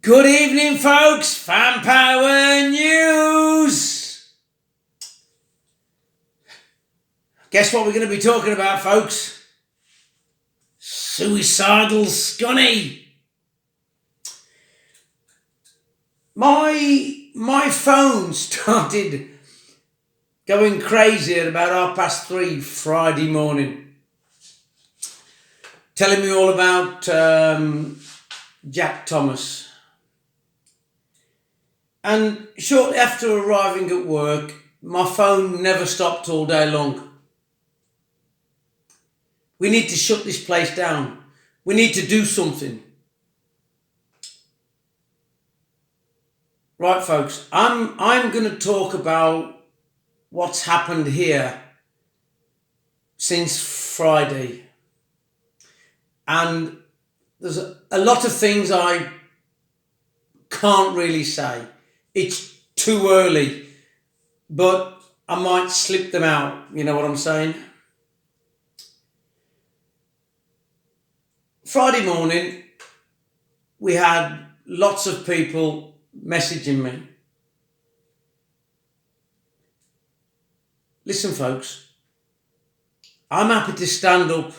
Good evening, folks. Fan Power News. Guess what we're going to be talking about, folks? Suicidal scunny. My phone started going crazy at about 3:30 Friday morning, telling me all about Jack Thomas. And shortly after arriving at work, my phone never stopped all day long. We need to shut this place down. We need to do something. Right, folks, I'm going to talk about what's happened here since Friday. And there's a lot of things I can't really say. It's too early, but I might slip them out. You know what I'm saying? Friday morning, we had lots of people messaging me. Listen, folks, I'm happy to stand up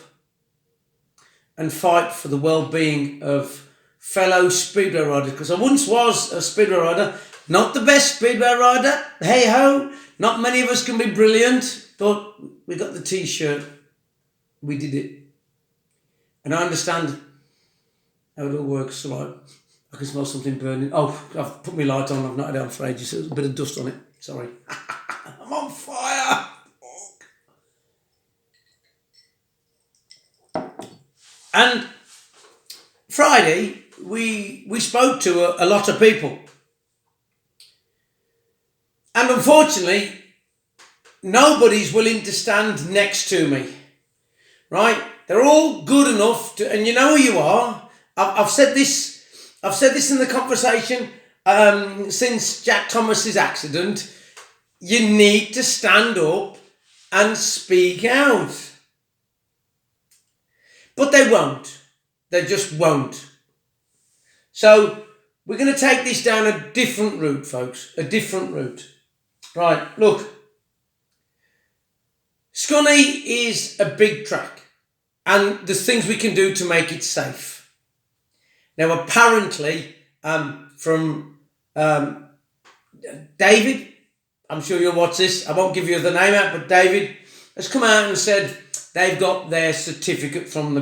and fight for the well-being of fellow speedway riders, because I once was a speedway rider, not the best speedway rider, hey ho, not many of us can be brilliant, but we got the t-shirt, we did it. And I understand how it all works. Right, I can smell something burning. Oh, I've put my light on, I've not had it on for ages, so there's a bit of dust on it, sorry. I'm on fire. And Friday, we spoke to a lot of people. And unfortunately, nobody's willing to stand next to me, right? They're all good enough to, and you know who you are. I've said this in the conversation since Jack Thomas's accident. You need to stand up and speak out. But they won't. They just won't. So we're going to take this down a different route, folks. A different route. Right, look. Scunny is a big track. And there's things we can do to make it safe. Now, apparently, from David, I'm sure you'll watch this. I won't give you the name out, but David has come out and said they've got their certificate from the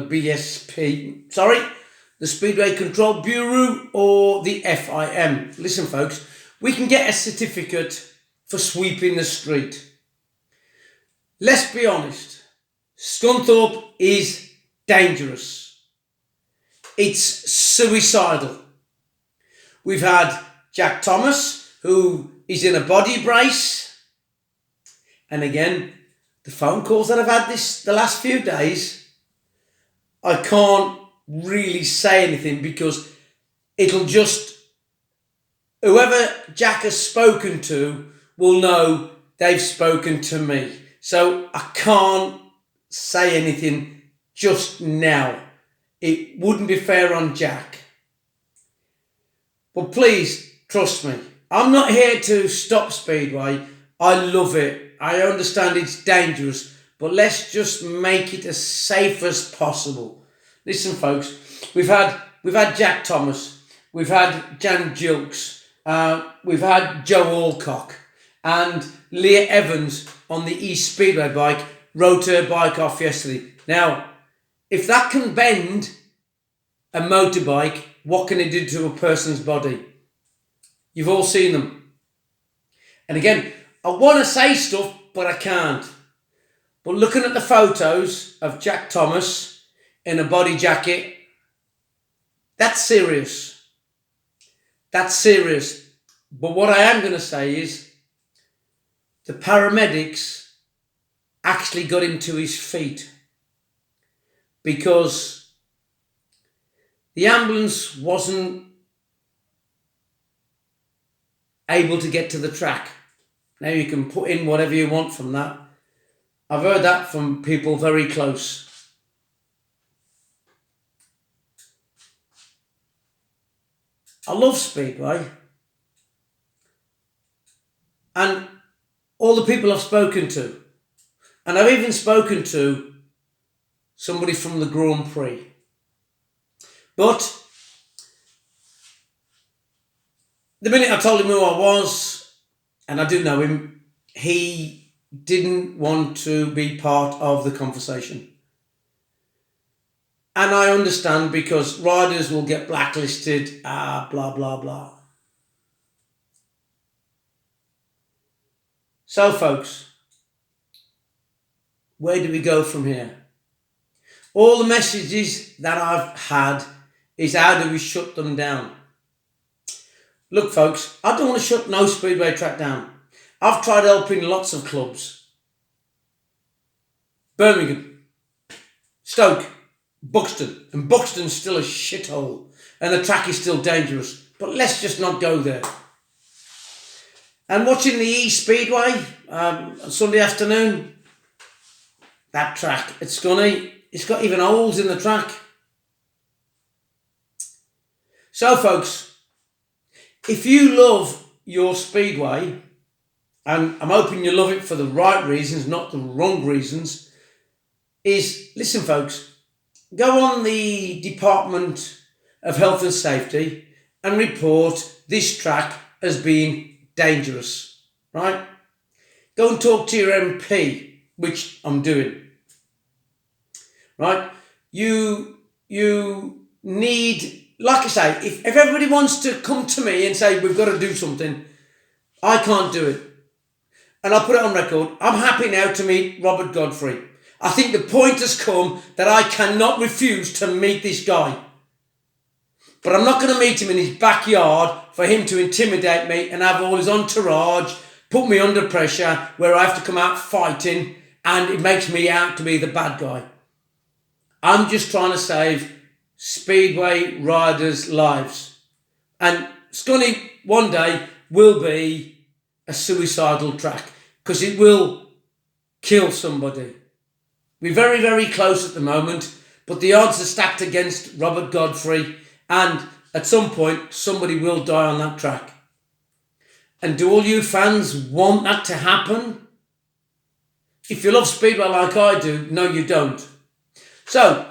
the Speedway Control Bureau, or the FIM. Listen, folks, we can get a certificate for sweeping the street. Let's be honest. Scunthorpe is dangerous. It's suicidal. We've had Jack Thomas, who is in a body brace. And again, the phone calls that I've had the last few days, I can't really say anything because it'll just, whoever Jack has spoken to will know they've spoken to me. So I can't say anything just now. It wouldn't be fair on Jack. But please, trust me, I'm not here to stop Speedway. I love it. I understand it's dangerous, but let's just make it as safe as possible. Listen, folks, we've had Jack Thomas, we've had Jan Gilks, we've had Joe Alcock, and Leah Evans on the East Speedway bike rode her bike off yesterday. Now, if that can bend a motorbike, what can it do to a person's body? You've all seen them. And again, I want to say stuff, but I can't. But looking at the photos of Jack Thomas in a body jacket, that's serious. That's serious. But what I am going to say is the paramedics actually got him to his feet because the ambulance wasn't able to get to the track. Now you can put in whatever you want from that. I've heard that from people very close. I love Speedway. And all the people I've spoken to, and I've even spoken to somebody from the Grand Prix. But the minute I told him who I was, and I do know him, he didn't want to be part of the conversation. And I understand, because riders will get blacklisted, blah, blah, blah. So, folks, where do we go from here? All the messages that I've had is, how do we shut them down? Look, folks, I don't want to shut no speedway track down. I've tried helping lots of clubs. Birmingham, Stoke, Buxton, and Buxton's still a shithole, and the track is still dangerous. But let's just not go there. And watching the E-Speedway on Sunday afternoon, that track at Scunny, it's got even holes in the track. So, folks, if you love your speedway, and I'm hoping you love it for the right reasons, not the wrong reasons, listen, folks, go on the Department of Health and Safety and report this track as being dangerous, right? Go and talk to your MP, which I'm doing, right? You need, like I say, if everybody wants to come to me and say, we've got to do something, I can't do it. And I'll put it on record, I'm happy now to meet Robert Godfrey. I think the point has come that I cannot refuse to meet this guy. But I'm not going to meet him in his backyard for him to intimidate me and have all his entourage put me under pressure where I have to come out fighting and it makes me out to be the bad guy. I'm just trying to save speedway riders' lives. And Scunny one day will be a suicidal track, because it will kill somebody. We're very, very close at the moment, but the odds are stacked against Robert Godfrey, and at some point somebody will die on that track. And do all you fans want that to happen? If you love speedway like I do, no you don't. So,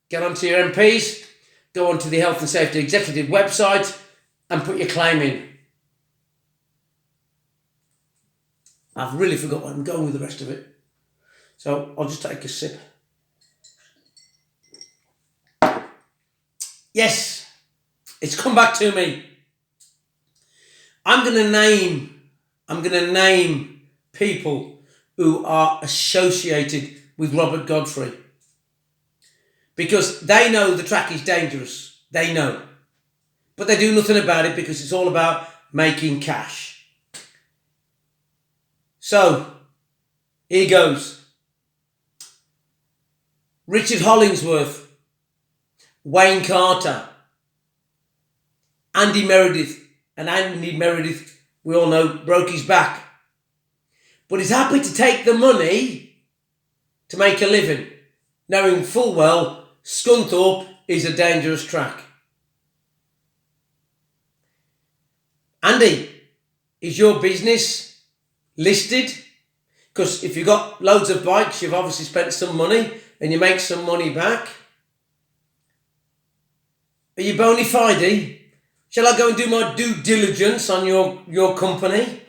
get onto your MPs, go onto the Health and Safety Executive website and put your claim in. I've really forgot where I'm going with the rest of it. So, I'll just take a sip. Yes, it's come back to me. I'm going to name people who are associated with Robert Godfrey, because they know the track is dangerous. They know. But they do nothing about it because it's all about making cash. So, here goes. Richard Hollingsworth, Wayne Carter, Andy Meredith. And Andy Meredith, we all know, broke his back. But he's happy to take the money to make a living, knowing full well Scunthorpe is a dangerous track. Andy, is your business listed? Because if you've got loads of bikes, you've obviously spent some money and you make some money back. Are you bona fide? Shall I go and do my due diligence on your company?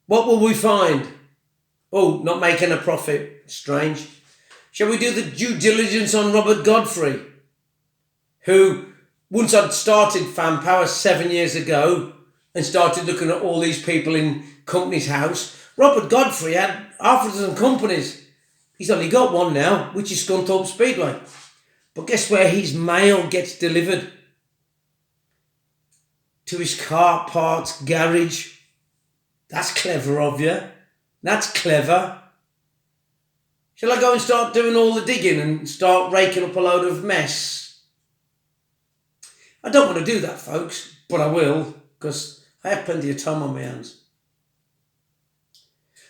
What will we find? Oh, not making a profit. Strange. Shall we do the due diligence on Robert Godfrey, who, once I'd started Fan Power 7 years ago and started looking at all these people in Company's House, Robert Godfrey had half a dozen companies. He's only got one now, which is Scunthorpe Speedway. But guess where his mail gets delivered? To his car parts garage. That's clever of you. That's clever. Shall I go and start doing all the digging and start raking up a load of mess? I don't want to do that, folks, but I will, because I have plenty of time on my hands.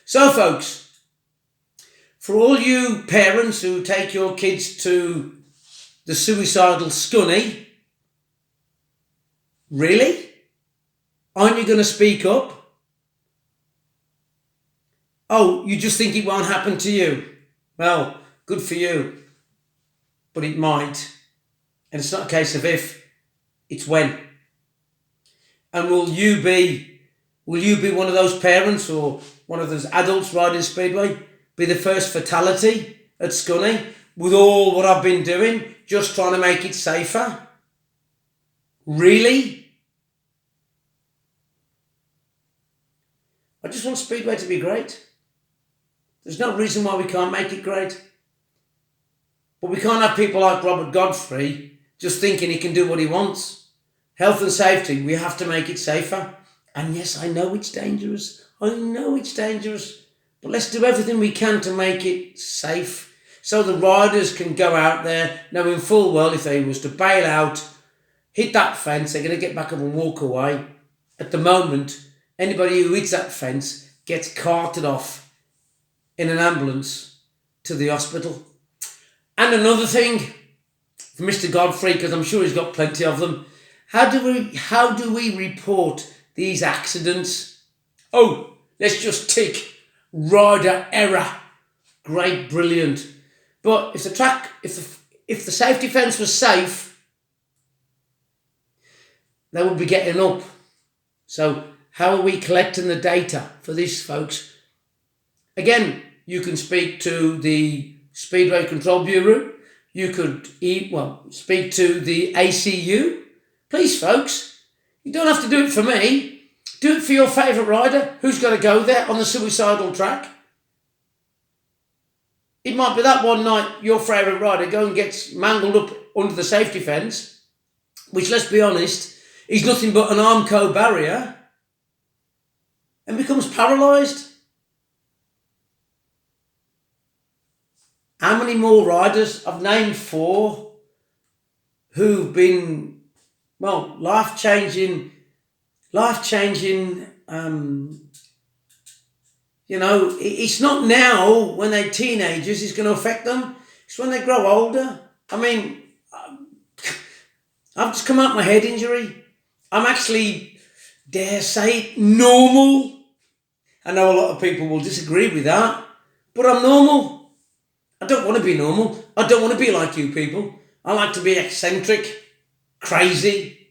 So, folks, for all you parents who take your kids to the suicidal Scunny, Really? Aren't you going to speak up? Oh, you just think it won't happen to you? Well, good for you. But it might. And it's not a case of if, it's when. And will you be one of those parents or one of those adults riding Speedway? Be the first fatality at Scunny with all what I've been doing, just trying to make it safer? Really? I just want Speedway to be great. There's no reason why we can't make it great. But we can't have people like Robert Godfrey just thinking he can do what he wants. Health and safety, we have to make it safer. And yes, I know it's dangerous. I know it's dangerous. But let's do everything we can to make it safe so the riders can go out there knowing full well if they was to bail out, hit that fence, they're going to get back up and walk away. At the moment, anybody who hits that fence gets carted off in an ambulance to the hospital. And another thing for Mr. Godfrey, because I'm sure he's got plenty of them, how do we report these accidents? Oh, let's just tick rider error. Great, brilliant. But if the safety fence was safe, they would be getting up. So how are we collecting the data for this, folks? Again, you can speak to the Speedway Control Bureau. You could speak to the ACU. Please, folks, you don't have to do it for me. Do it for your favourite rider who's got to go there on the suicidal track. It might be that one night your favourite rider goes and gets mangled up under the safety fence, which, let's be honest, is nothing but an Armco barrier, and becomes paralysed. How many more riders? I've named 4 who've been, life-changing, it's not now when they're teenagers it's going to affect them. It's when they grow older. I mean, I've just come out my head injury. I'm actually, dare say it, normal. I know a lot of people will disagree with that, but I'm normal. I don't want to be normal. I don't want to be like you people. I like to be eccentric, crazy,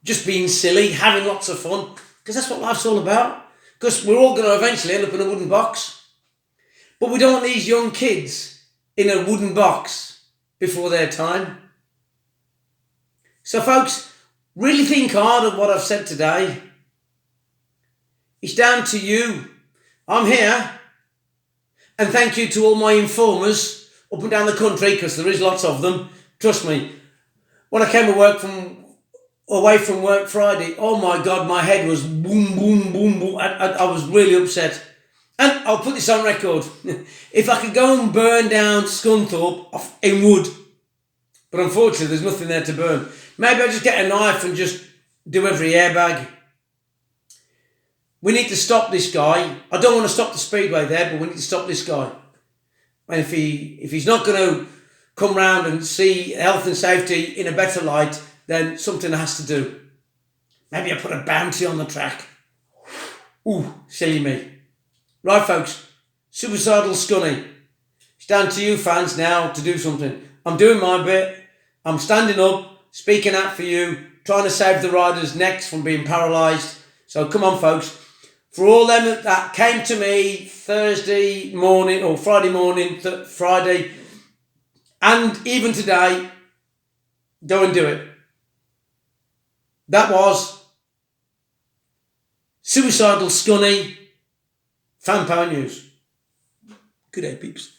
just being silly, having lots of fun, because that's what life's all about. Because we're all going to eventually end up in a wooden box. But we don't want these young kids in a wooden box before their time. So, folks, really think hard of what I've said today. It's down to you. I'm here. And thank you to all my informers up and down the country, because there is lots of them. Trust me, when I came away from work Friday, oh my God, my head was boom, boom, boom, boom. I was really upset. And I'll put this on record. If I could go and burn down Scunthorpe in wood, but unfortunately there's nothing there to burn. Maybe I'll just get a knife and just do every airbag. We need to stop this guy. I don't want to stop the Speedway there, but we need to stop this guy. And if he's not going to come round and see health and safety in a better light, then something has to do. Maybe I put a bounty on the track. Ooh, silly me. Right, folks, suicidal Scunny. It's down to you fans now to do something. I'm doing my bit. I'm standing up, speaking out for you, trying to save the riders' necks from being paralysed. So come on, folks. For all them that came to me Thursday morning or Friday morning, Friday, and even today, go and do it. That was Suicidal Scunny Fan Power News. Good day, peeps.